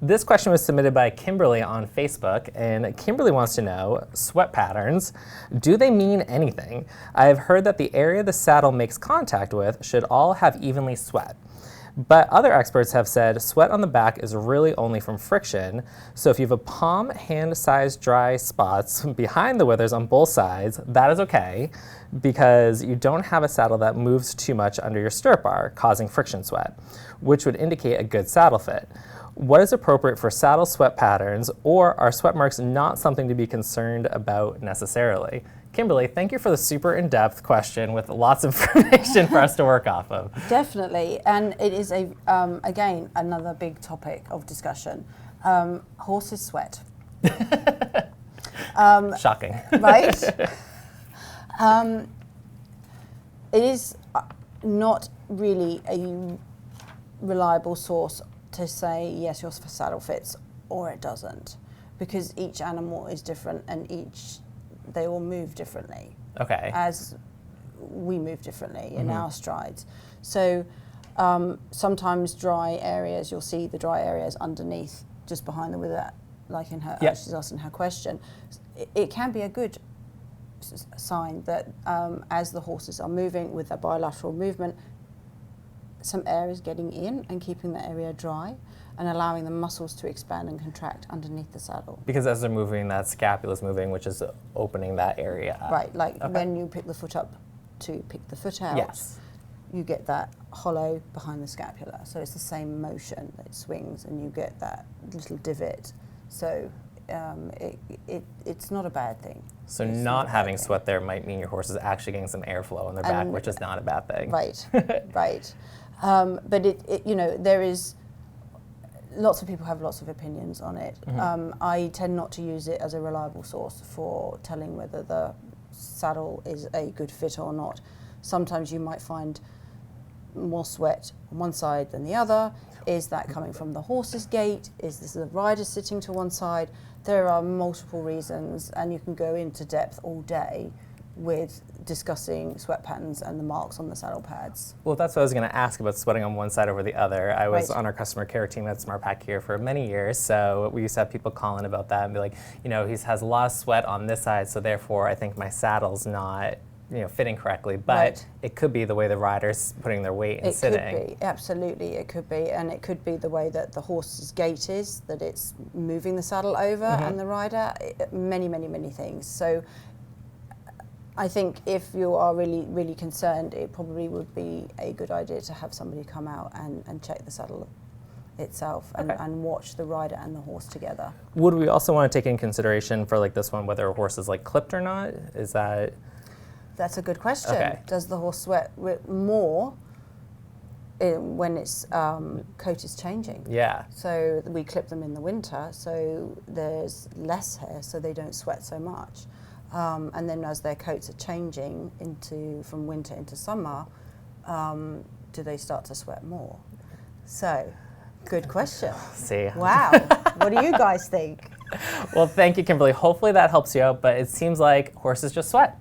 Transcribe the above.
This question was submitted by Kimberly on Facebook, and Kimberly wants to know, sweat patterns, do they mean anything? I have heard that the area the saddle makes contact with should all have evenly sweat. But other experts have said sweat on the back is really only from friction, so if you have a palm hand-sized dry spots behind the withers on both sides, that is okay, because you don't have a saddle that moves too much under your stirrup bar, causing friction sweat, which would indicate a good saddle fit. What is appropriate for saddle sweat patterns, or are sweat marks not something to be concerned about necessarily? Kimberly, thank you for the super in-depth question with lots of information for us to work off of. Definitely, and it is again another big topic of discussion. Horses sweat. Shocking. Right? It is not really a reliable source to say yes, your saddle fits or it doesn't, because each animal is different and they all move differently. Okay. As we move differently in our strides. So sometimes dry areas, you'll see the dry areas underneath, just behind the wither, like in her, she's asking her question. It can be a good sign that as the horses are moving with their bilateral movement, some air is getting in and keeping the area dry and allowing the muscles to expand and contract underneath the saddle. Because as they're moving, that scapula is moving, which is opening that area up. Right, like when you pick the foot up to pick the foot out, you get that hollow behind the scapula. So it's the same motion that it swings and you get that little divot. So it's not a bad thing. So not having sweat there might mean your horse is actually getting some airflow on their back, which is not a bad thing. Right, right. But there is, lots of people have lots of opinions on it. I tend not to use it as a reliable source for telling whether the saddle is a good fit or not. Sometimes you might find more sweat on one side than the other. Is that coming from the horse's gait? Is this the rider sitting to one side? There are multiple reasons, and you can go into depth all day with discussing sweat patterns and the marks on the saddle pads. Well, that's what I was going to ask about sweating on one side over the other. I was on our customer care team at SmartPak here for many years, so we used to have people call in about that and be like, he has a lot of sweat on this side, so therefore I think my saddle's not fitting correctly, but it could be the way the rider's putting their weight and sitting. It could be, absolutely, it could be, and it could be the way that the horse's gait is, that it's moving the saddle over and the rider, many, many, many things. So I think if you are really, really concerned, it probably would be a good idea to have somebody come out and check the saddle itself and watch the rider and the horse together. Would we also want to take in consideration for like this one whether a horse is like clipped or not? Is that... That's a good question. Does the horse sweat more when its coat is changing? Yeah. So we clip them in the winter, so there's less hair, so they don't sweat so much. And then as their coats are changing from winter into summer, do they start to sweat more? So, good question. See. Wow. What do you guys think? Well, thank you, Kimberly. Hopefully that helps you out, but it seems like horses just sweat.